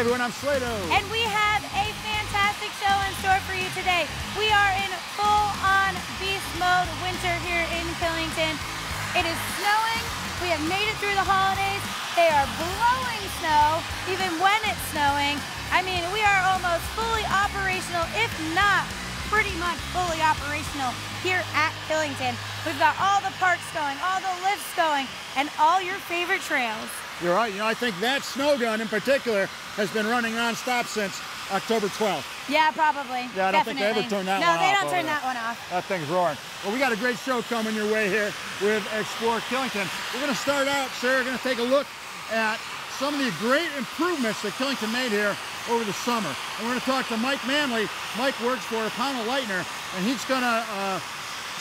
everyone, I'm Slado. And we have a fantastic show in store for you today. We are in full-on beast mode winter here in Killington. It is snowing. We have made it through the holidays. They are blowing snow, even when it's snowing. I mean, we are almost fully operational, if not pretty much fully operational here at Killington. We've got all the parks going, all the lifts going, and all your favorite trails. You're right. You know, I think that snow gun in particular has been running nonstop since October 12th. Yeah, probably. Yeah, I don't Definitely. think they ever turn that one off. No, they don't turn that one off. That thing's roaring. Well, we got a great show coming your way here with Explore Killington. We're going to start out, Sarah, going to take a look at some of the great improvements that Killington made here over the summer. And we're going to talk to Mike Manley. Mike works for Pownell Lightner, and he's going to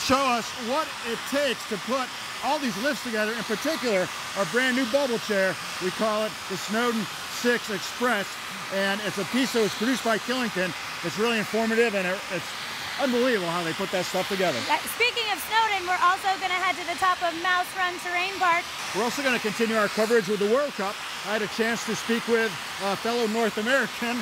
show us what it takes to put all these lifts together, in particular our brand new bubble chair. We call it the Snowdon Six Express, and it's a piece that was produced by Killington. It's really informative, and it's unbelievable how they put that stuff together. Speaking of Snowdon, we're also going to head to the top of Mouse Run Terrain Park. We're also going to continue our coverage with the World Cup. I had a chance to speak with fellow North American,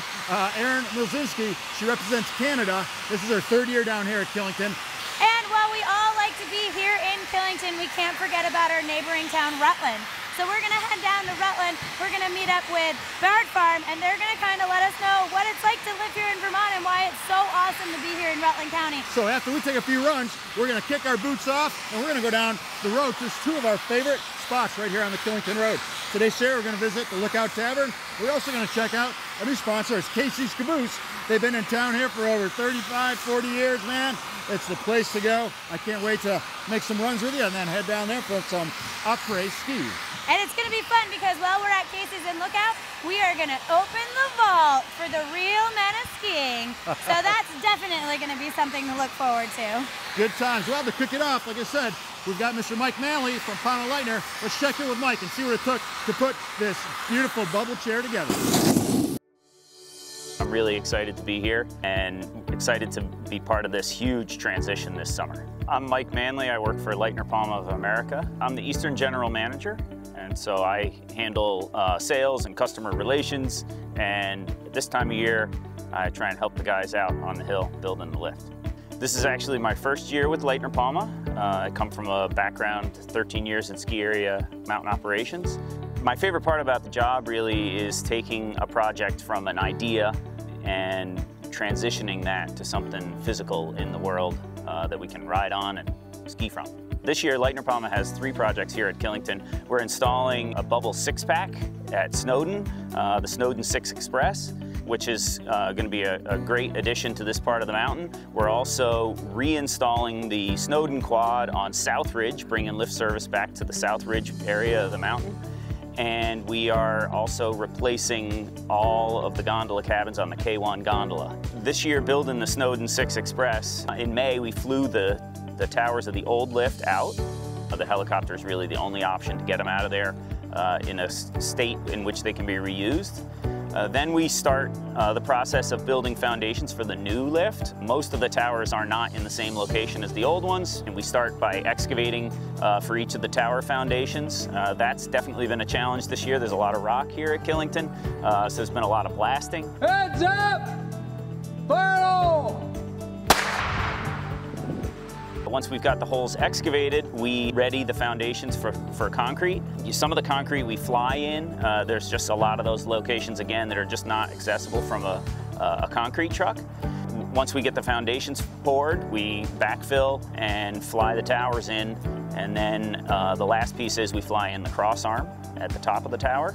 Erin Milzinski. She represents Canada. This is her third year down here at Killington. And while we all like to be here in Killington, we can't forget about our neighboring town, Rutland. So we're going to head down to Rutland. We're going to meet up with Baird Farm, and they're going to kind of let us know what it's like to live here in Vermont and why it's so awesome to be here in Rutland County. So after we take a few runs, we're going to kick our boots off, and we're going to go down the road to two of our favorite spots right here on the Killington Road. Today, Sarah, we're going to visit the Lookout Tavern. We're also going to check out a new sponsor. It's Casey's Caboose. They've been in town here for over 35, 40 years, man. It's the place to go. I can't wait to make some runs with you and then head down there for some apres skis. And it's going to be fun because while we're at Casey's and Lookout, we are going to open the vault for the real men of skiing. So that's definitely going to be something to look forward to. Good times. Well, to kick it off, like I said, we've got Mr. Mike Manley from Pownell Lightner. Let's check in with Mike and see what it took to put this beautiful bubble chair together. I'm really excited to be here and excited to be part of this huge transition this summer. I'm Mike Manley. I work for Lightner Palm of America. I'm the Eastern General Manager, and so I handle sales and customer relations, and this time of year I try and help the guys out on the hill building the lift. This is actually my first year with Lightner Palma. I come from a background, 13 years in ski area mountain operations. My favorite part about the job really is taking a project from an idea and transitioning that to something physical in the world that we can ride on and ski from. This year, Lightner Palma has 3 projects here at Killington. We're installing a bubble 6-pack at Snowdon, the Snowdon Six Express, which is going to be a great addition to this part of the mountain. We're also reinstalling the Snowdon Quad on South Ridge, bringing lift service back to the South Ridge area of the mountain. And we are also replacing all of the gondola cabins on the K1 gondola. This year, building the Snowdon Six Express, in May we flew the towers of the old lift out. The helicopter is really the only option to get them out of there in a state in which they can be reused. Then we start the process of building foundations for the new lift. Most of the towers are not in the same location as the old ones, and we start by excavating for each of the tower foundations. That's definitely been a challenge this year. There's a lot of rock here at Killington, so there's been a lot of blasting. Heads up! Fire! Once we've got the holes excavated, we ready the foundations for concrete. Some of the concrete we fly in. There's just a lot of those locations, again, that are just not accessible from a concrete truck. Once we get the foundations poured, we backfill and fly the towers in, and then the last piece is we fly in the cross arm at the top of the tower.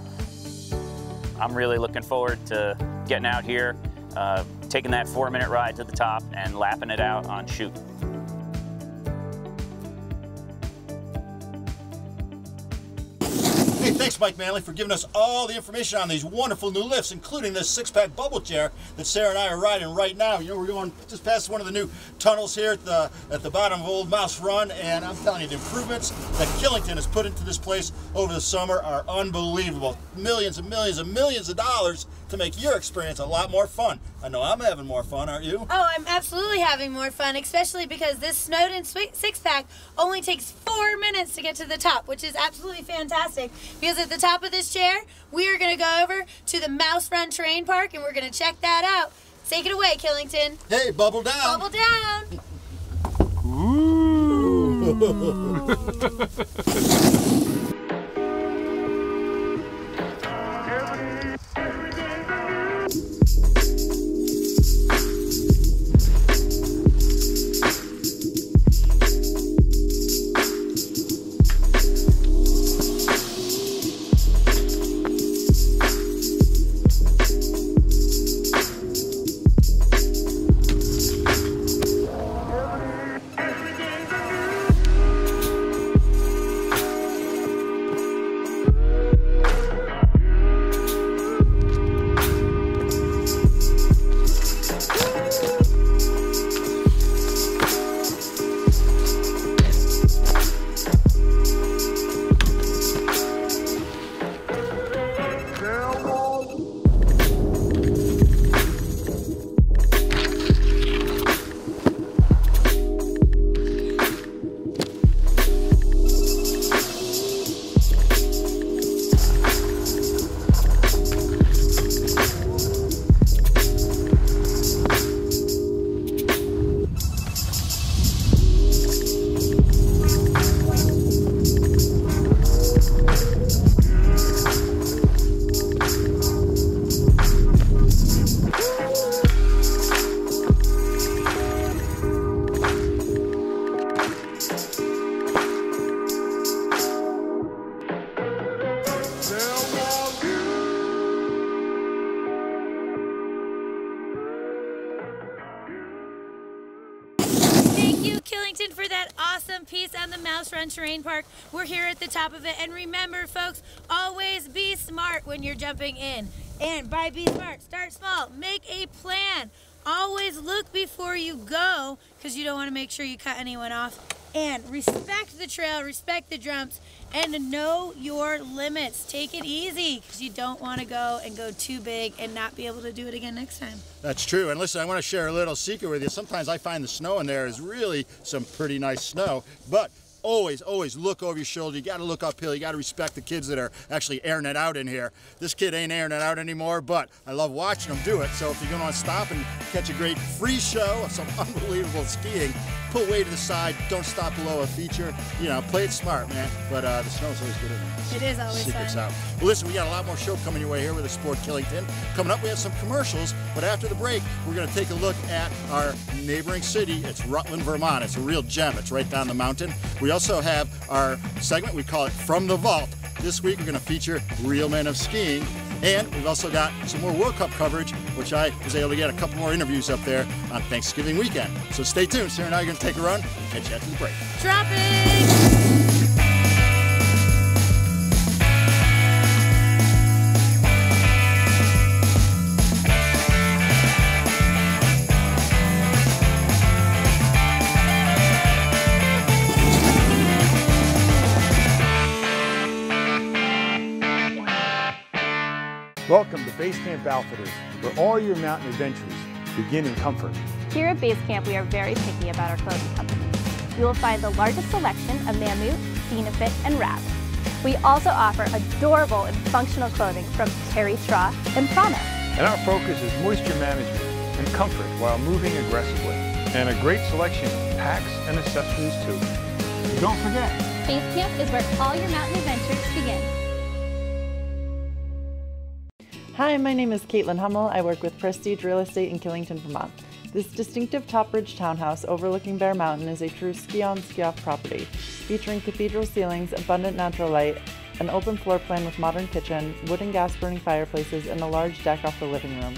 I'm really looking forward to getting out here, taking that 4-minute ride to the top and lapping it out on chute. Hey, thanks Mike Manley for giving us all the information on these wonderful new lifts, including this 6-pack bubble chair that Sarah and I are riding right now. You know, we're going just past one of the new tunnels here at the bottom of Old Mouse Run, and I'm telling you, the improvements that Killington has put into this place over the summer are unbelievable. Millions and millions and millions of dollars to make your experience a lot more fun. I know I'm having more fun, aren't you? Oh, I'm absolutely having more fun, especially because this Snowdon six-pack only takes 4 minutes to get to the top, which is absolutely fantastic. Because at the top of this chair, we are going to go over to the Mouse Run Terrain Park, and we're going to check that out. Take it away, Killington. Hey, bubble down. Bubble down. Killington for that awesome piece on the Mouse Run Terrain Park. We're here at the top of it, and remember folks, always be smart when you're jumping in. And by be smart, start small, make a plan. Always look before you go, because you don't want to make sure you cut anyone off. And respect the trail, respect the jumps, and know your limits. Take it easy, because you don't want to go too big and not be able to do it again next time. That's true. And listen, I want to share a little secret with you. Sometimes I find the snow in there is really some pretty nice snow, but always look over your shoulder. You got to look uphill. You got to respect the kids that are actually airing it out in here. This kid ain't airing it out anymore, but I love watching them do it. So if you're going to stop and catch a great free show of some unbelievable skiing, pull way to the side. Don't stop below a feature. You know, play it smart, man. But the snow's always good in there. It is always Secrets fun. out. Well, listen, we got a lot more show coming your way here with Explore Killington. Coming up, we have some commercials, but after the break, we're going to take a look at our neighboring city. It's Rutland, Vermont. It's a real gem. It's right down the mountain. We also have our segment, we call it From the Vault. This week, we're going to feature real men of skiing. And we've also got some more World Cup coverage, which I was able to get a couple more interviews up there on Thanksgiving weekend. So stay tuned. Sara and I are going to take a run and catch you after the break. Dropping! Welcome to Base Camp Outfitters, where all your mountain adventures begin in comfort. Here at Base Camp, we are very picky about our clothing company. You will find the largest selection of Mammut, Benefit, and Wrap. We also offer adorable and functional clothing from Terry Straw and Promise. And our focus is moisture management and comfort while moving aggressively. And a great selection of packs and accessories too. And don't forget, Base Camp is where all your mountain adventures begin. Hi, my name is Caitlin Hummel. I work with Prestige Real Estate in Killington, Vermont. This distinctive top ridge townhouse overlooking Bear Mountain is a true ski-on, ski-off property, featuring cathedral ceilings, abundant natural light, an open floor plan with modern kitchen, wood and gas-burning fireplaces, and a large deck off the living room.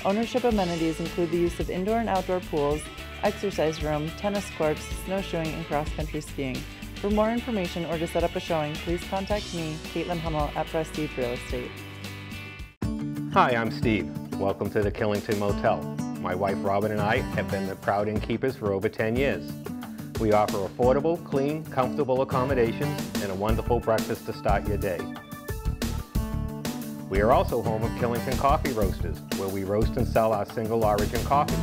Ownership amenities include the use of indoor and outdoor pools, exercise room, tennis courts, snowshoeing, and cross-country skiing. For more information or to set up a showing, please contact me, Caitlin Hummel, at Prestige Real Estate. Hi, I'm Steve. Welcome to the Killington Motel. My wife Robin and I have been the proud innkeepers for over 10 years. We offer affordable, clean, comfortable accommodations and a wonderful breakfast to start your day. We are also home of Killington Coffee Roasters, where we roast and sell our single origin coffee.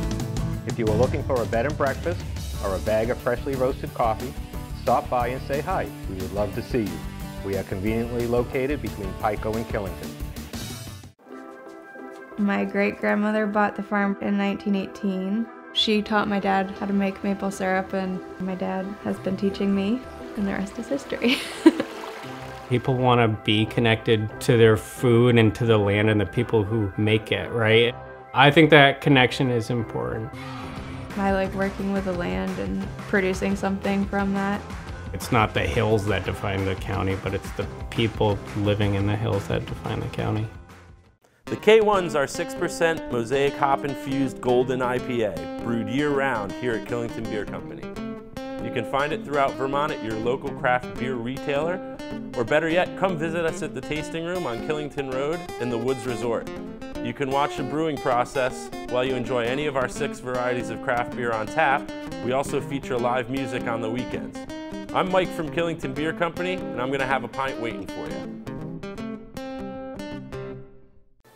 If you are looking for a bed and breakfast or a bag of freshly roasted coffee, stop by and say hi. We would love to see you. We are conveniently located between Pico and Killington. My great-grandmother bought the farm in 1918. She taught my dad how to make maple syrup, and my dad has been teaching me, and the rest is history. People want to be connected to their food and to the land and the people who make it, right? I think that connection is important. I like working with the land and producing something from that. It's not the hills that define the county, but it's the people living in the hills that define the county. The K1's our 6% Mosaic hop-infused golden IPA, brewed year-round here at Killington Beer Company. You can find it throughout Vermont at your local craft beer retailer, or better yet, come visit us at the Tasting Room on Killington Road in the Woods Resort. You can watch the brewing process while you enjoy any of our 6 varieties of craft beer on tap. We also feature live music on the weekends. I'm Mike from Killington Beer Company, and I'm going to have a pint waiting for you.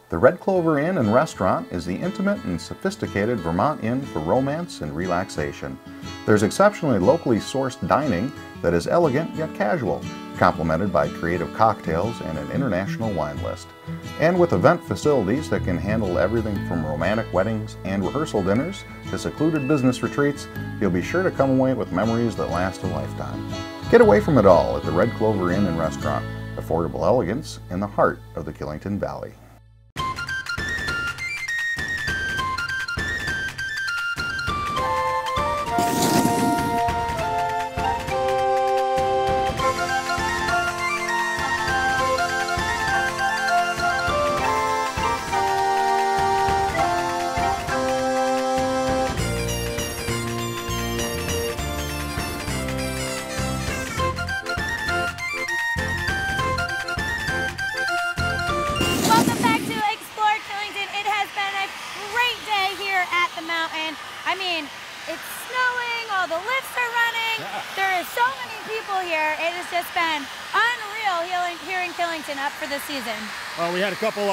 The Red Clover Inn and Restaurant is the intimate and sophisticated Vermont inn for romance and relaxation. There's exceptionally locally sourced dining that is elegant yet casual, complemented by creative cocktails and an international wine list. And with event facilities that can handle everything from romantic weddings and rehearsal dinners to secluded business retreats, you'll be sure to come away with memories that last a lifetime. Get away from it all at the Red Clover Inn and Restaurant. Affordable elegance in the heart of the Killington Valley. Welcome back to Explore Killington. It has been a great day here at the mountain. I mean, it's snowing, all the lifts are running. There is so many people here. It has just been unreal here in Killington up for the season. Well, we had a couple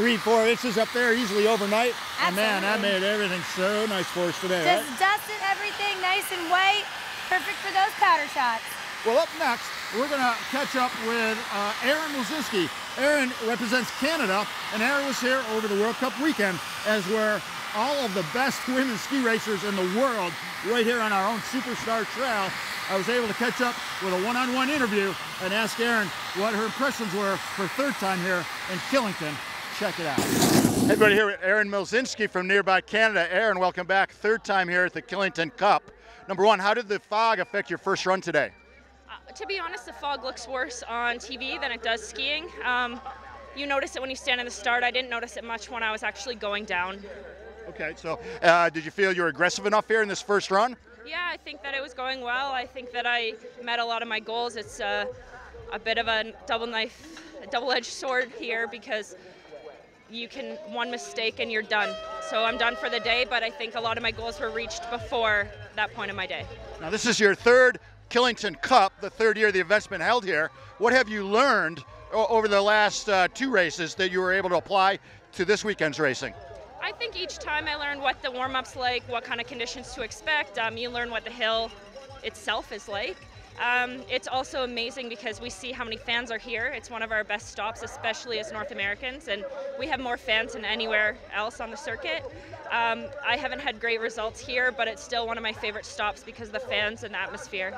3-4 inches up there easily overnight. Absolutely. And man, that made everything so nice for us today, Just right? dusted everything nice and white. Perfect for those powder shots. Well, up next, we're going to catch up with Erin Milzinski. Erin represents Canada, and Erin was here over the World Cup weekend, as were all of the best women ski racers in the world right here on our own Superstar Trail. I was able to catch up with a one-on-one interview and ask Erin what her impressions were her third time here in Killington. Check it out. Everybody here with Erin Milzinski from nearby Canada. Erin, welcome back. Third time here at the Killington Cup. Number one, how did the fog affect your first run today? To be honest, the fog looks worse on TV than it does skiing. You notice it when you stand in the start. I didn't notice it much when I was actually going down. Okay, so did you feel you were aggressive enough here in this first run? Yeah, I think that it was going well. I think that I met a lot of my goals. It's a bit of a double-edged sword here, because one mistake and you're done. So I'm done for the day, but I think a lot of my goals were reached before that point of my day. Now this is your third Killington Cup, the third year the event's been held here. What have you learned over the last 2 races that you were able to apply to this weekend's racing? I think each time I learned what the warm-up's like, what kind of conditions to expect. You learn what the hill itself is like. It's also amazing because we see how many fans are here. It's one of our best stops, especially as North Americans, and we have more fans than anywhere else on the circuit. I haven't had great results here, but it's still one of my favorite stops because of the fans and the atmosphere.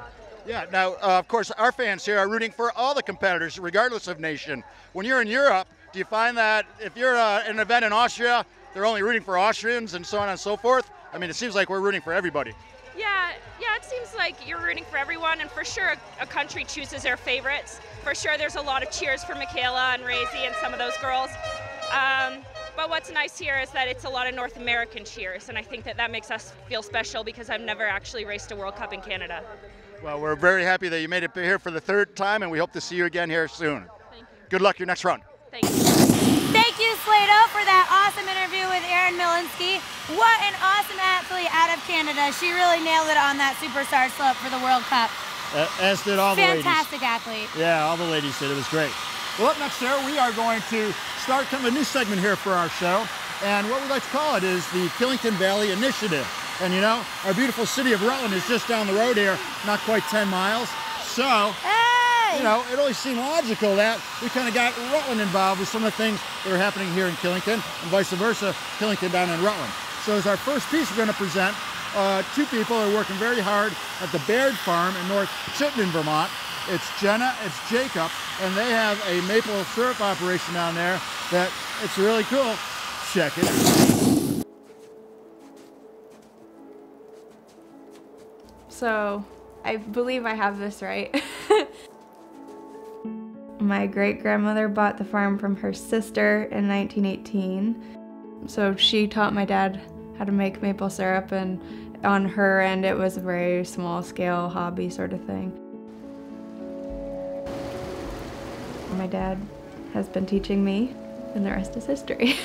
Yeah, now, of course, our fans here are rooting for all the competitors, regardless of nation. When you're in Europe, do you find that if you're an event in Austria, they're only rooting for Austrians and so on and so forth? I mean, it seems like we're rooting for everybody. Yeah, it seems like you're rooting for everyone, and for sure a country chooses their favorites. For sure there's a lot of cheers for Michaela and Razy and some of those girls. But what's nice here is that it's a lot of North American cheers, and I think that makes us feel special because I've never actually raced a World Cup in Canada. Well, we're very happy that you made it here for the third time, and we hope to see you again here soon. Thank you. Good luck your next run. Thank you. Thank you, Slado, for that awesome interview with Erin Milzinski. What an awesome athlete out of Canada. She really nailed it on that Superstar slope for the World Cup. As did all the ladies. Fantastic athlete. Yeah, all the ladies did. It was great. Well, up next there, we are going to start kind of a new segment here for our show. And what we like to call it is the Killington Valley Initiative. And you know, our beautiful city of Rutland is just down the road here, not quite 10 miles. So, you know, it always seemed logical that we kind of got Rutland involved with some of the things that are happening here in Killington, and vice versa, Killington down in Rutland. So as our first piece, we're going to present two people who are working very hard at the Baird Farm in North Chittenden, Vermont. It's Jenna, it's Jacob, and they have a maple syrup operation down there that it's really cool. Check it out. So, I believe I have this right. My great-grandmother bought the farm from her sister in 1918. So she taught my dad how to make maple syrup, and on her end it was a very small-scale hobby sort of thing. My dad has been teaching me, and the rest is history.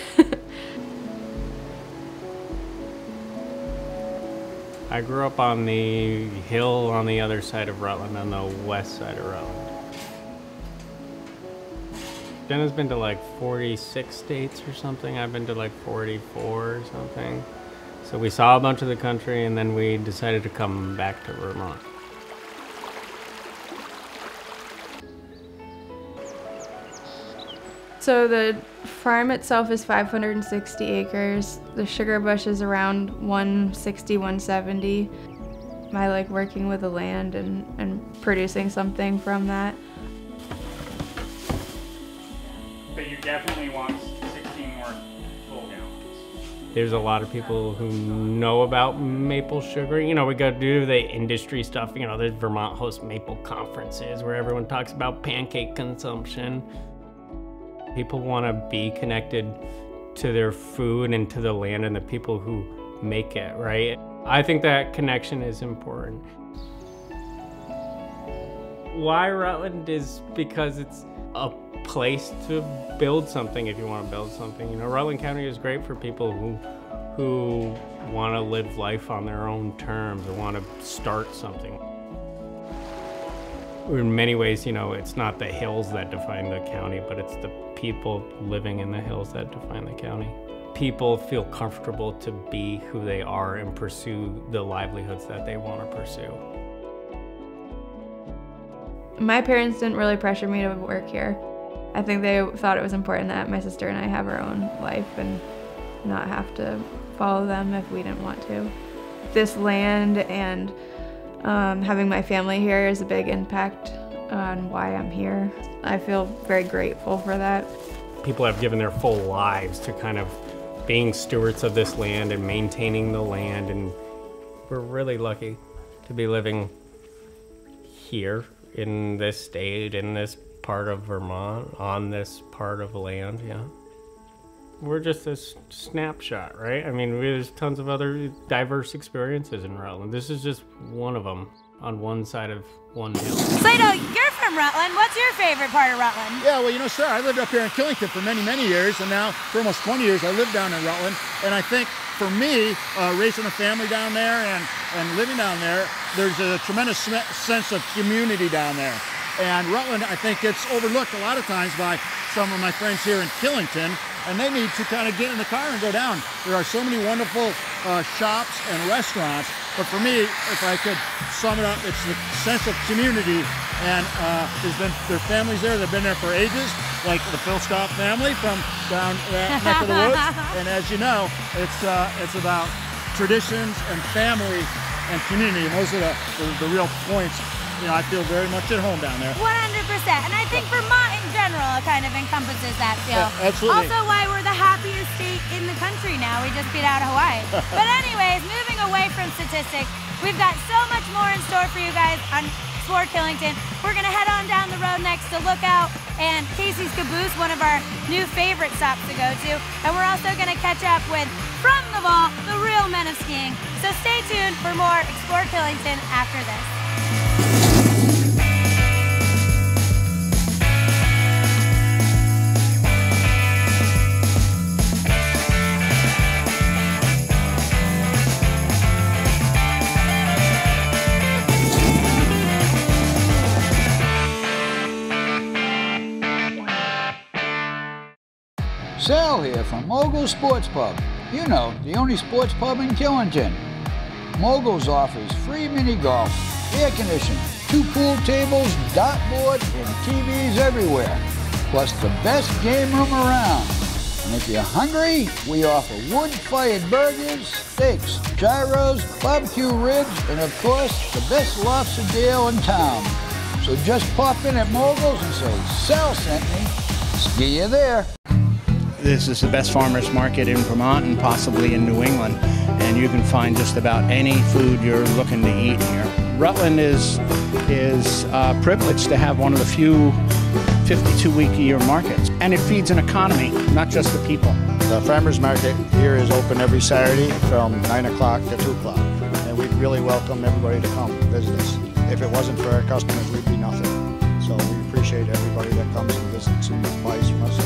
I grew up on the hill on the other side of Rutland, on the west side of Rutland. Jenna's been to like 46 states or something. I've been to like 44 or something. So we saw a bunch of the country, and then we decided to come back to Vermont. So the farm itself is 560 acres. The sugar bush is around 160, 170. I like working with the land and producing something from that. But you definitely want 16 more full gallons. There's a lot of people who know about maple sugar. You know, we go do the industry stuff. You know, there's Vermont hosts maple conferences where everyone talks about pancake consumption. People want to be connected to their food and to the land and the people who make it, right? I think that connection is important. Why Rutland is because it's a place to build something if you want to build something. You know, Rutland County is great for people who want to live life on their own terms or want to start something. In many ways, you know, it's not the hills that define the county, but it's the people living in the hills that define the county. People feel comfortable to be who they are and pursue the livelihoods that they want to pursue. My parents didn't really pressure me to work here. I think they thought it was important that my sister and I have our own life and not have to follow them if we didn't want to. This land and having my family here is a big impact on why I'm here. I feel very grateful for that. People have given their full lives to kind of being stewards of this land and maintaining the land, and we're really lucky to be living here in this state, in this part of Vermont, on this part of land, yeah. We're just a snapshot, right? I mean, there's tons of other diverse experiences in Rutland. This is just one of them on one side of one hill. Slado, you're from Rutland. What's your favorite part of Rutland? Yeah, well, you know, Sara, I lived up here in Killington for many, many years, and now for almost 20 years I live down in Rutland. And I think for me, raising a family down there and living down there, there's a tremendous sense of community down there. And Rutland, I think, gets overlooked a lot of times by some of my friends here in Killington, and they need to kind of get in the car and go down. There are so many wonderful shops and restaurants, but for me, if I could sum it up, it's the sense of community, and there's families there that have been there for ages, like the Phil Scott family from down that neck of the woods, and as you know, it's about traditions and family and community, and those are the real points. You know, I feel very much at home down there. 100%, and I think Vermont in general kind of encompasses that feel. Yeah, absolutely. Also why we're the happiest state in the country now. We just beat out Hawaii. But anyways, moving away from statistics, we've got so much more in store for you guys on Explore Killington. We're gonna head on down the road next to Lookout and Casey's Caboose, one of our new favorite stops to go to. And we're also gonna catch up with, from the vault, the real men of skiing. So stay tuned for more Explore Killington after this. Sal here from Mogul Sports Pub. You know, the only sports pub in Killington. Mogul's offers free mini golf, air conditioning, 2 pool tables, dartboard, and TVs everywhere. Plus the best game room around. And if you're hungry, we offer wood-fired burgers, steaks, gyros, barbecue ribs, and of course, the best lobster deal in town. So just pop in at Mogul's and say, Sal sent me. See you there. This is the best farmers market in Vermont and possibly in New England, and you can find just about any food you're looking to eat here. Rutland is privileged to have one of the few 52-week-a-year markets, and it feeds an economy, not just the people. The farmers market here is open every Saturday from 9 o'clock to 2 o'clock, and we really welcome everybody to come visit us. If it wasn't for our customers, we'd be nothing. So we appreciate everybody that comes and visits and buys from us.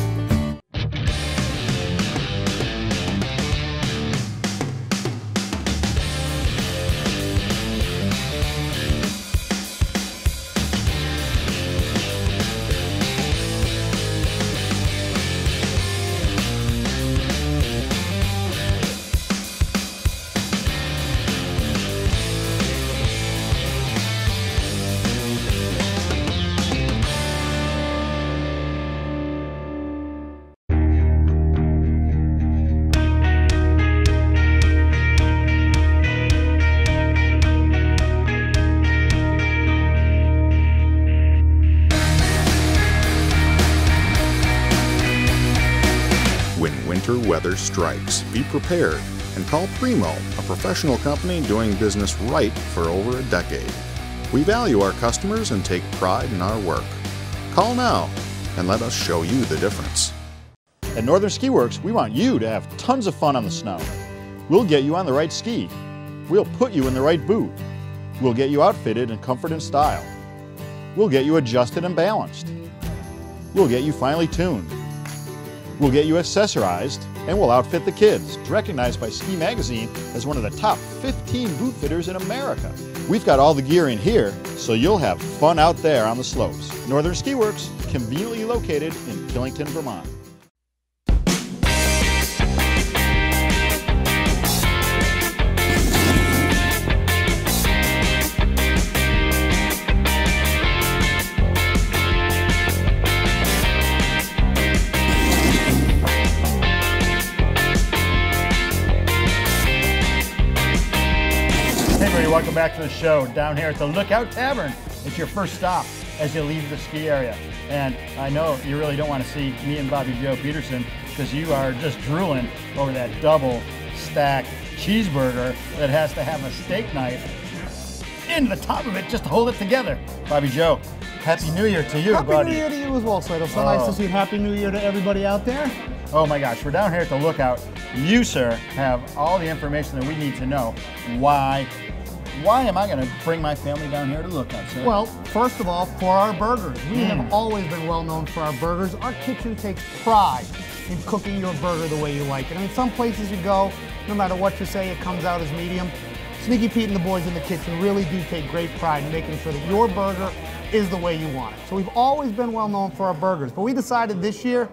Winter weather strikes. Be prepared and call Primo, a professional company doing business right for over a decade. We value our customers and take pride in our work. Call now and let us show you the difference. At Northern Ski Works, we want you to have tons of fun on the snow. We'll get you on the right ski. We'll put you in the right boot. We'll get you outfitted in comfort and style. We'll get you adjusted and balanced. We'll get you finely tuned. We'll get you accessorized, and we'll outfit the kids. Recognized by Ski Magazine as one of the top 15 boot fitters in America. We've got all the gear in here, so you'll have fun out there on the slopes. Northern Ski Works, conveniently located in Killington, Vermont. Welcome back to the show down here at the Lookout Tavern. It's your first stop as you leave the ski area. And I know you really don't want to see me and Bobby Joe Peterson because you are just drooling over that double stacked cheeseburger that has to have a steak knife in the top of it just to hold it together. Bobby Joe, Happy New Year to you, buddy. Happy New Year to you as well, Slado. So nice to see you. Happy New Year to everybody out there. Oh my gosh, we're down here at the Lookout. You, sir, have all the information that we need to know. Why am I going to bring my family down here to Lookout, sir? Well, first of all, for our burgers. We have always been well known for our burgers. Our kitchen takes pride in cooking your burger the way you like it. I mean, some places you go, no matter what you say, it comes out as medium. Sneaky Pete and the boys in the kitchen really do take great pride in making sure that your burger is the way you want it. So we've always been well known for our burgers. But we decided this year,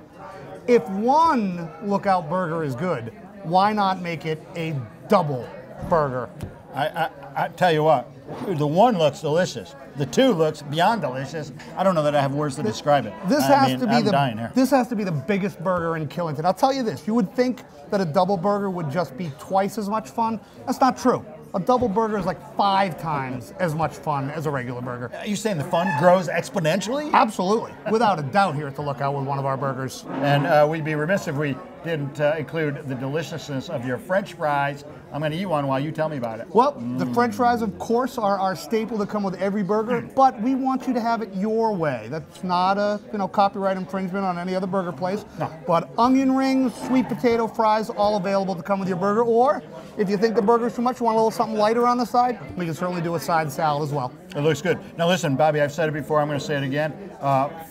if one Lookout burger is good, why not make it a double burger? I tell you what, the one looks delicious. The two looks beyond delicious. I don't know that I have words to describe it. This has to be the biggest burger in Killington. I'll tell you this, you would think that a double burger would just be twice as much fun. That's not true. A double burger is like 5 times as much fun as a regular burger. Are you saying the fun grows exponentially? Absolutely, without a doubt here at the Lookout with one of our burgers. And we'd be remiss if we didn't include the deliciousness of your French fries. I'm going to eat one while you tell me about it. Well, the French fries, of course, are our staple to come with every burger, but we want you to have it your way. That's not a copyright infringement on any other burger place. No. But onion rings, sweet potato fries, all available to come with your burger. Or if you think the burger's too much, you want a little something lighter on the side, we can certainly do a side salad as well. It looks good. Now listen, Bobby, I've said it before, I'm going to say it again.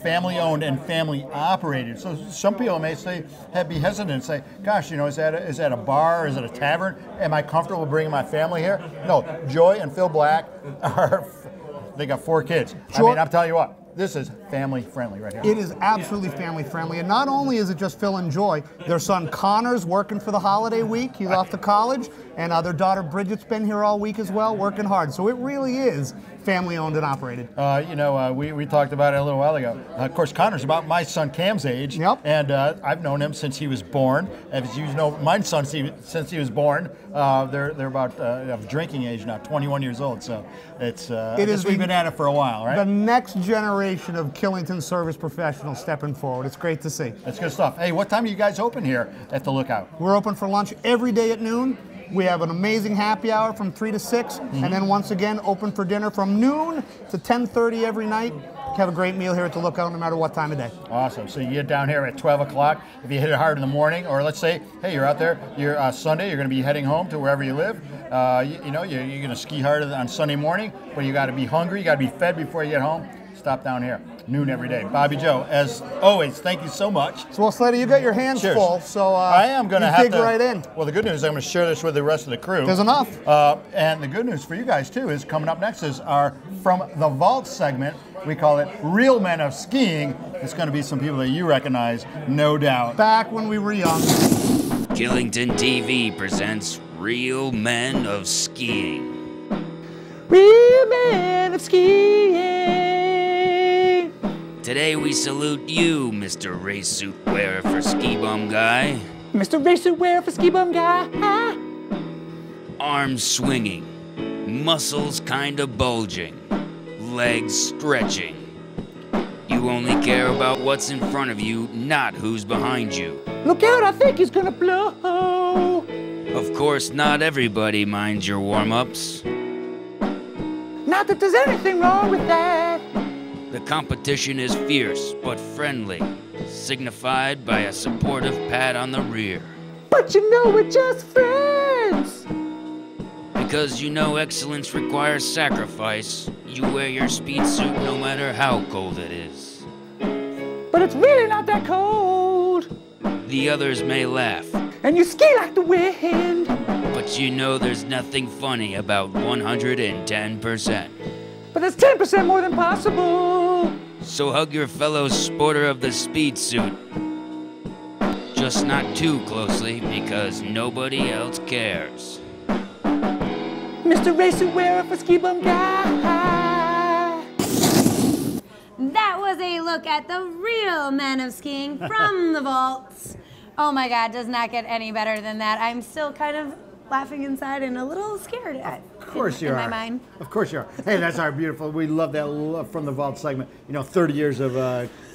Family owned and family operated. So some people may be hesitant and say, gosh, is that a bar? Is it a tavern? Am I comfortable bringing my family here? No, Joy and Phil Black they got 4 kids. I mean, I'm telling you what, this is family friendly right here. It is absolutely family friendly, and not only is it just Phil and Joy, their son Connor's working for the holiday week. He's off to college, and their daughter Bridget's been here all week as well, working hard. So it really is family owned and operated. We talked about it a little while ago. Of course, Connor's about my son Cam's age, and I've known him since he was born. As you know, my son since he was born. They're about of drinking age now, 21 years old. So we've been at it for a while, right? The next generation of Killington service professionals stepping forward. It's great to see. That's good stuff. Hey, what time are you guys open here at the Lookout? We're open for lunch every day at noon. We have an amazing happy hour from 3 to 6, and then once again open for dinner from noon to 10:30 every night. Have a great meal here at the Lookout no matter what time of day. Awesome. So you get down here at 12 o'clock. If you hit it hard in the morning, or let's say, hey, you're out there, you're Sunday, you're going to be heading home to wherever you live. You're going to ski hard on Sunday morning, but you got to be hungry, you got to be fed before you get home. Stop down here. Noon every day. Bobby Joe, as always, thank you so much. So, well, Slado, you got your hands full, so I am going to have dig right in. Well, the good news is I'm going to share this with the rest of the crew. There's enough. And the good news for you guys, too, is coming up next is our From the Vault segment. We call it Real Men of Skiing. It's going to be some people that you recognize, no doubt. Back when we were young. Killington TV presents Real Men of Skiing. Real Men of Skiing. Today we salute you, Mr. Race Suit Wearer for Ski Bum Guy. Mr. Race Suit Wearer for Ski Bum Guy. Arms swinging, muscles kinda bulging, legs stretching. You only care about what's in front of you, not who's behind you. Look out, I think he's gonna blow. Of course, not everybody minds your warm-ups. Not that there's anything wrong with that. The competition is fierce but friendly, signified by a supportive pat on the rear. But you know we're just friends. Because you know excellence requires sacrifice, you wear your speed suit no matter how cold it is. But it's really not that cold. The others may laugh. And you ski like the wind. But you know there's nothing funny about 110%. But that's 10% more than possible. So hug your fellow sporter of the speed suit. Just not too closely, because nobody else cares. Mr. Race Suit Wearer for Ski Bum Guy. That was a look at the real men of skiing from the vaults. Oh my God, does not get any better than that. I'm still kind of laughing inside and a little scared Of course you in are. my mind. Of course you are. Hey, that's our beautiful, we love that From the Vault segment. 30 years of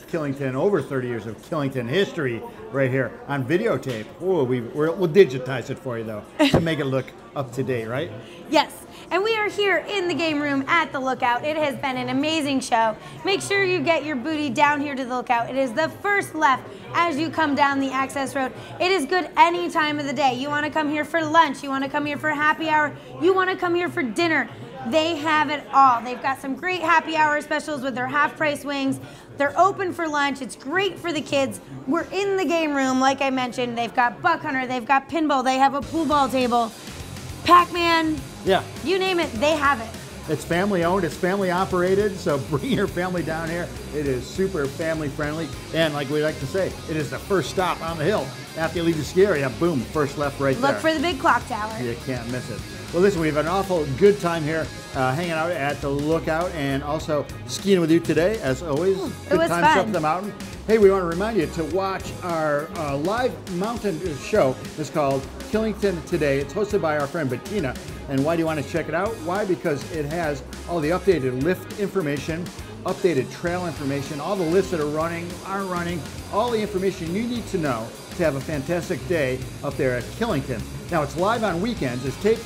Killington, over 30 years of Killington history right here on videotape. Oh, we'll digitize it for you, though, to make it look up to date, right? Yes, and we are here in the game room at the Lookout. It has been an amazing show. Make sure you get your booty down here to the Lookout. It is the first left as you come down the access road. It is good any time of the day. You want to come here for lunch, you want to come here for happy hour, you want to come here for dinner. They have it all. They've got some great happy hour specials with their half-price wings. They're open for lunch. It's great for the kids. We're in the game room, like I mentioned. They've got buck hunter, they've got pinball, they have a pool ball table, Pac-Man, you name it, they have it. It's family owned, it's family operated, so bring your family down here. It is super family friendly, and like we like to say, it is the first stop on the hill. After you leave the ski area, boom, first left right there. Look for the big clock tower. You can't miss it. Well, listen, we have an awful good time here hanging out at the Lookout and also skiing with you today, as always. Good times up the mountain. Hey, we want to remind you to watch our live mountain show. It's called Killington Today. It's hosted by our friend Bettina. And why do you want to check it out? Why? Because it has all the updated lift information, updated trail information, all the lifts that are running, aren't running, all the information you need to know to have a fantastic day up there at Killington. Now, it's live on weekends. It's taped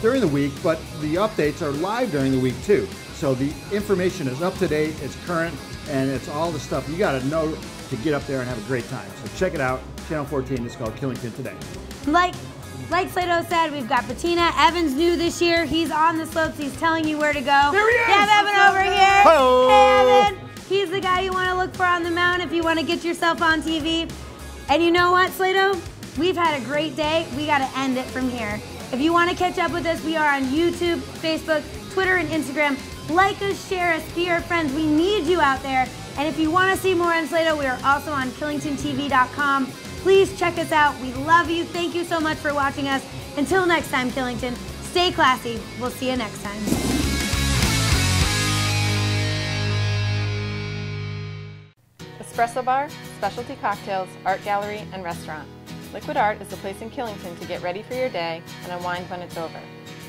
during the week, but the updates are live during the week too. So the information is up to date, it's current, and it's all the stuff you got to know to get up there and have a great time. So check it out. Channel 14 is called Killington Today. Like Slado said, we've got Bettina. Evan's new this year. He's on the slopes. He's telling you where to go. There he is! You have Evan over here. Hello. Hey, Evan. He's the guy you want to look for on the mountain if you want to get yourself on TV. And you know what, Slado? We've had a great day. We got to end it from here. If you want to catch up with us, we are on YouTube, Facebook, Twitter, and Instagram Like us, share us, be our friends. We need you out there. And if you want to see more on Slado, we are also on KillingtonTV.com. Please check us out. We love you. Thank you so much for watching us. Until next time, Killington, stay classy. We'll see you next time. Espresso bar, specialty cocktails, art gallery, and restaurant. Liquid Art is the place in Killington to get ready for your day and unwind when it's over.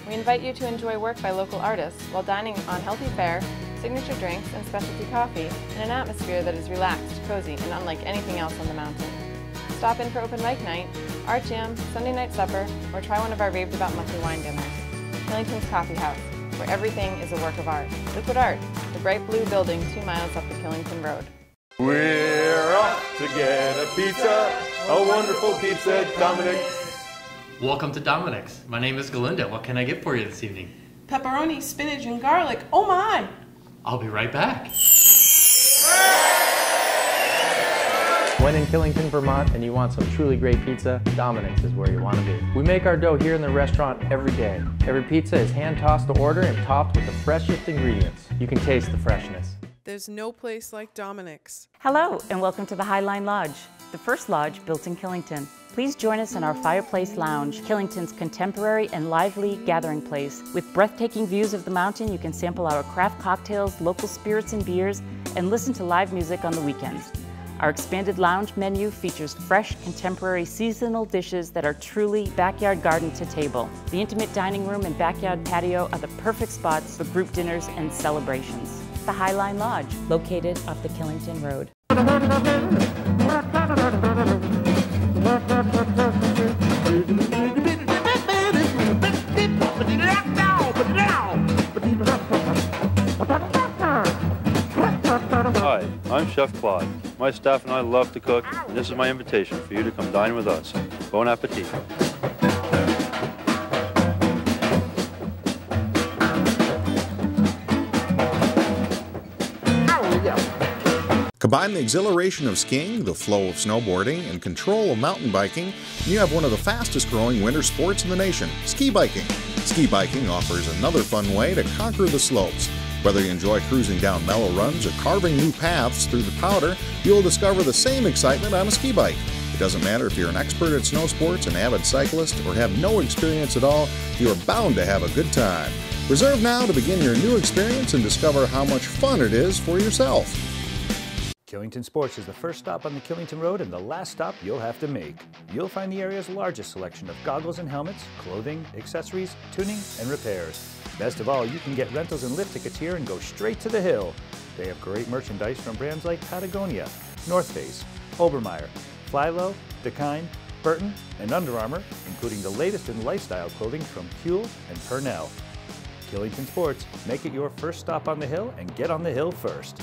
We invite you to enjoy work by local artists while dining on healthy fare, signature drinks, and specialty coffee in an atmosphere that is relaxed, cozy, and unlike anything else on the mountain. Stop in for open mic night, art jam, Sunday night supper, or try one of our raved about monthly wine dinners. Killington's Coffee House, where everything is a work of art. Liquid Art, the bright blue building 2 miles up the Killington Road. We're off to get a pizza, a wonderful pizza at Dominic's. Welcome to Dominic's. My name is Galinda. What can I get for you this evening? Pepperoni, spinach, and garlic. Oh my! I'll be right back. When in Killington, Vermont, and you want some truly great pizza, Dominic's is where you want to be. We make our dough here in the restaurant every day. Every pizza is hand-tossed to order and topped with the freshest ingredients. You can taste the freshness. There's no place like Dominic's. Hello, and welcome to the Highline Lodge, the first lodge built in Killington. Please join us in our Fireplace Lounge, Killington's contemporary and lively gathering place. With breathtaking views of the mountain, you can sample our craft cocktails, local spirits and beers, and listen to live music on the weekends. Our expanded lounge menu features fresh, contemporary, seasonal dishes that are truly backyard garden to table. The intimate dining room and backyard patio are the perfect spots for group dinners and celebrations. The Highline Lodge, located off the Killington Road. Hi, I'm Chef Claude. My staff and I love to cook, and this is my invitation for you to come dine with us. Bon appetit. Combine the exhilaration of skiing, the flow of snowboarding, and control of mountain biking, and you have one of the fastest growing winter sports in the nation, ski biking. Ski biking offers another fun way to conquer the slopes. Whether you enjoy cruising down mellow runs or carving new paths through the powder, you'll discover the same excitement on a ski bike. It doesn't matter if you're an expert at snow sports, an avid cyclist, or have no experience at all, you are bound to have a good time. Reserve now to begin your new experience and discover how much fun it is for yourself. Killington Sports is the first stop on the Killington Road and the last stop you'll have to make. You'll find the area's largest selection of goggles and helmets, clothing, accessories, tuning, and repairs. Best of all, you can get rentals and lift tickets here and go straight to the hill. They have great merchandise from brands like Patagonia, North Face, Obermeyer, Flylow, Dakine, Burton, and Under Armour, including the latest in lifestyle clothing from Kuhl and Purnell. Killington Sports, make it your first stop on the hill and get on the hill first.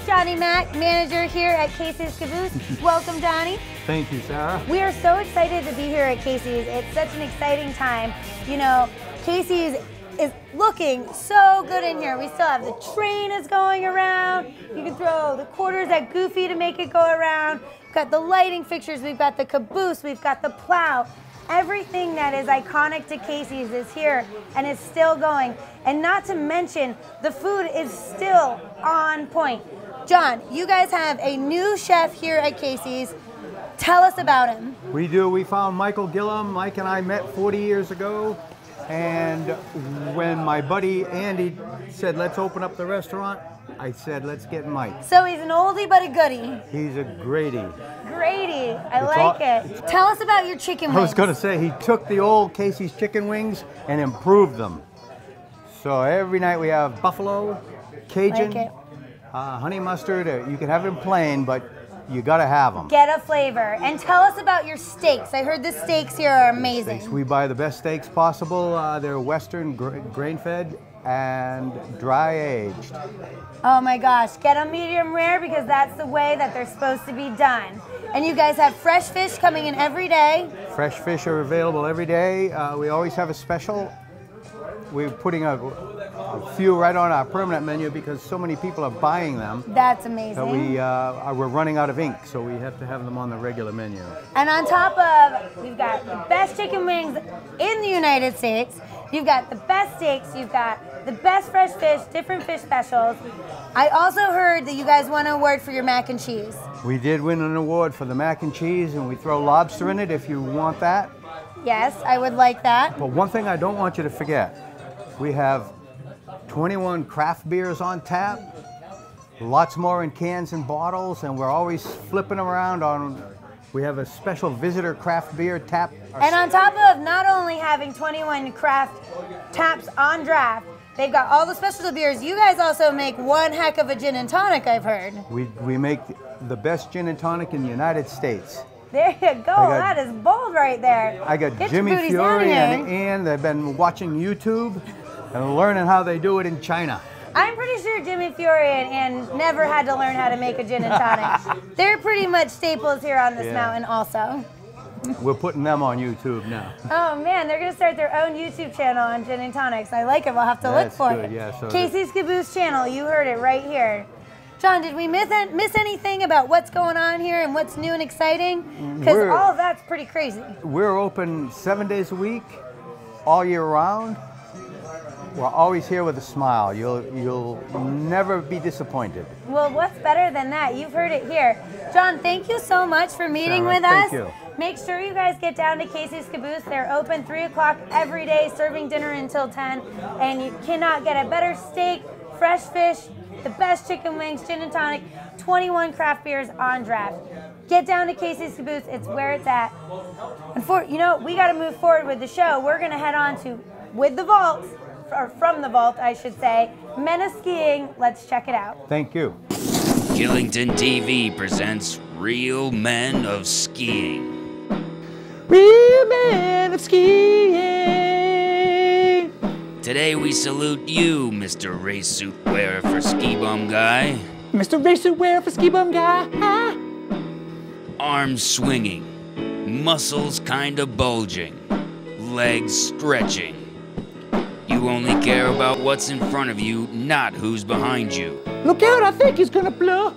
Donnie Mack, manager here at Casey's Caboose. Welcome, Donnie. Thank you, Sarah. We are so excited to be here at Casey's. It's such an exciting time. You know, Casey's is looking so good in here. We still have the train is going around. You can throw the quarters at Goofy to make it go around. We've got the lighting fixtures. We've got the caboose. We've got the plow. Everything that is iconic to Casey's is here and is still going. And not to mention, the food is still on point. John, you guys have a new chef here at Casey's. Tell us about him. We do. We found Michael Gillum. Mike and I met 40 years ago. And when my buddy Andy said, let's open up the restaurant, I said, let's get Mike. So he's an oldie but a goodie. He's a greatie. Grady, I like it. Tell us about your chicken wings. I was going to say, he took the old Casey's chicken wings and improved them. So every night we have buffalo, Cajun, like honey mustard. You can have them plain, but you got to have them. Get a flavor. And tell us about your steaks. I heard the steaks here are amazing. Steaks, we buy the best steaks possible. They're Western, grain-fed, and dry-aged. Oh my gosh, get a medium rare because that's the way that they're supposed to be done. And you guys have fresh fish coming in every day. Fresh fish are available every day. We always have a special. We're putting a few right on our permanent menu because so many people are buying them. That's amazing. So we're running out of ink, so we have to have them on the regular menu. And on top of, you've got the best chicken wings in the United States. You've got the best steaks. You've got the best fresh fish, different fish specials. I also heard that you guys won an award for your mac and cheese. We did win an award for the mac and cheese, and we throw lobster in it if you want that. Yes, I would like that. But one thing I don't want you to forget, we have 21 craft beers on tap, lots more in cans and bottles, and we're always flipping around on, we have a special visitor craft beer tap. And on top of not only having 21 craft taps on draft, they've got all the specialty beers. You guys also make one heck of a gin and tonic, I've heard. We make the best gin and tonic in the United States. There you go. That is bold right there. I got Get Jimmy your booties Fury down and here. Ann. They've been watching YouTube and learning how they do it in China. I'm pretty sure Jimmy Fury and never had to learn how to make a gin and tonic. They're pretty much staples here on this mountain also. We're putting them on YouTube now. Oh man, they're going to start their own YouTube channel on gin and tonics. I like it. We'll have to look for good, it. yeah, so Casey's Caboose channel. You heard it right here. John, did we miss anything about what's going on here and what's new and exciting? Because all of that's pretty crazy. We're open 7 days a week, all year round. We're always here with a smile. You'll never be disappointed. Well, what's better than that? You've heard it here. John, thank you so much for meeting with us. Thank you. Make sure you guys get down to Casey's Caboose. They're open 3 o'clock every day, serving dinner until 10. And you cannot get a better steak, fresh fish, the best chicken wings, gin and tonic, 21 craft beers on draft. Get down to Casey's Caboose. It's where it's at. And we got to move forward with the show. We're going to head on to With the Vault, or From the Vault, I should say, Men of Skiing. Let's check it out. Thank you. Killington TV presents Real Men of Skiing. Real Men of Skiing. Today we salute you, Mr. Race Suit Wearer for Ski Bum Guy. Mr. Race Suit Wearer for Ski Bum Guy. Arms swinging, muscles kinda bulging, legs stretching. You only care about what's in front of you, not who's behind you. Look out, I think he's gonna blow.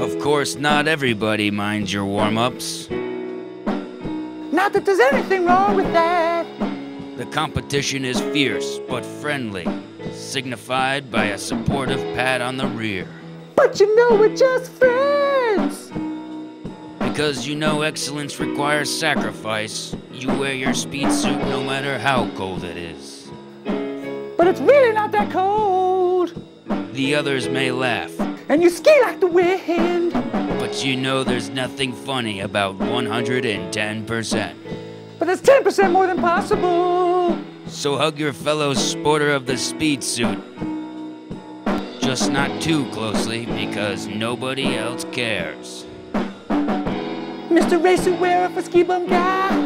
Of course, not everybody minds your warm-ups. Not that there's anything wrong with that. The competition is fierce but friendly, signified by a supportive pat on the rear. But you know we're just friends. Because you know excellence requires sacrifice, you wear your speed suit no matter how cold it is. But it's really not that cold. The others may laugh. And you ski like the wind. But you know there's nothing funny about 110%. But that's 10% more than possible. So hug your fellow sporter of the speed suit. Just not too closely, because nobody else cares. Mr. Race Suit Wearer for Ski Bum Guy.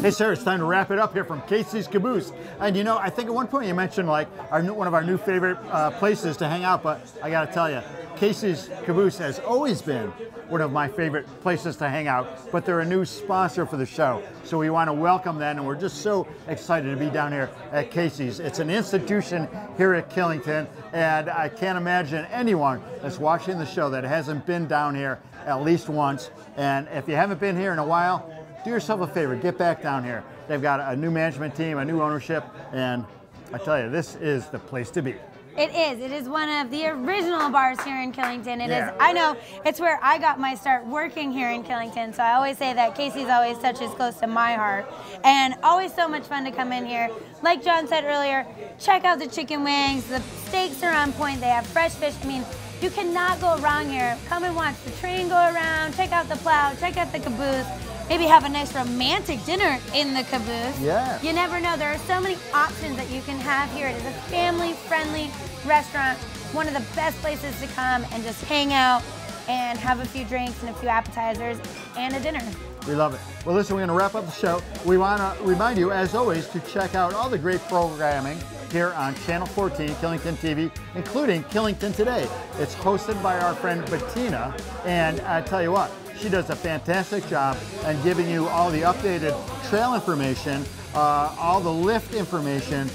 Hey, Sarah, it's time to wrap it up here from Casey's Caboose. And I think at one point you mentioned like one of our new favorite places to hang out, but I gotta tell you, Casey's Caboose has always been one of my favorite places to hang out, but they're a new sponsor for the show. So we want to welcome them, and we're just so excited to be down here at Casey's. It's an institution here at Killington, and I can't imagine anyone that's watching the show that hasn't been down here at least once. And if you haven't been here in a while, do yourself a favor, get back down here. They've got a new management team, a new ownership, and I tell you, this is the place to be. It is. It is one of the original bars here in Killington. It is. I know it's where I got my start working here in Killington. So I always say that Casey's always touches close to my heart, and always so much fun to come in here. Like John said earlier, check out the chicken wings. The steaks are on point. They have fresh fish. I mean, you cannot go wrong here. Come and watch the train go around. Check out the plow. Check out the caboose. Maybe have a nice romantic dinner in the caboose. Yeah. You never know. There are so many options that you can have here. It is a family-friendly restaurant. One of the best places to come and just hang out and have a few drinks and a few appetizers and a dinner. We love it. Well, listen, we're going to wrap up the show. We want to remind you, as always, to check out all the great programming here on Channel 14, Killington TV, including Killington Today. It's hosted by our friend Bettina, and I tell you what, she does a fantastic job in giving you all the updated trail information, all the lift information,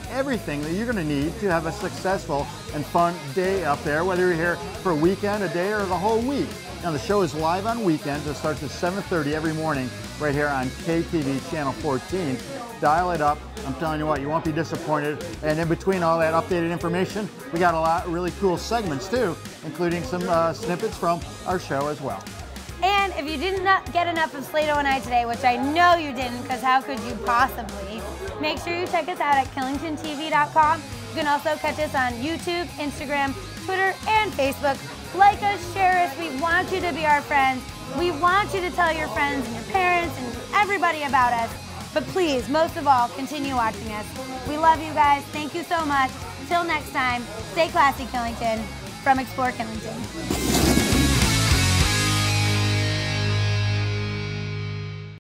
everything that you're going to need to have a successful and fun day up there, whether you're here for a weekend, a day, or the whole week. Now the show is live on weekends. It starts at 7:30 every morning right here on KTV Channel 14. Dial it up. I'm telling you what, you won't be disappointed. And in between all that updated information, we got a lot of really cool segments too, including some snippets from our show as well. And if you didn't get enough of Slado and I today, which I know you didn't, because how could you possibly, make sure you check us out at KillingtonTV.com. You can also catch us on YouTube, Instagram, Twitter, and Facebook. Like us, share us. We want you to be our friends. We want you to tell your friends and your parents and everybody about us. But please, most of all, continue watching us. We love you guys. Thank you so much. Till next time, stay classy, Killington, from Explore Killington.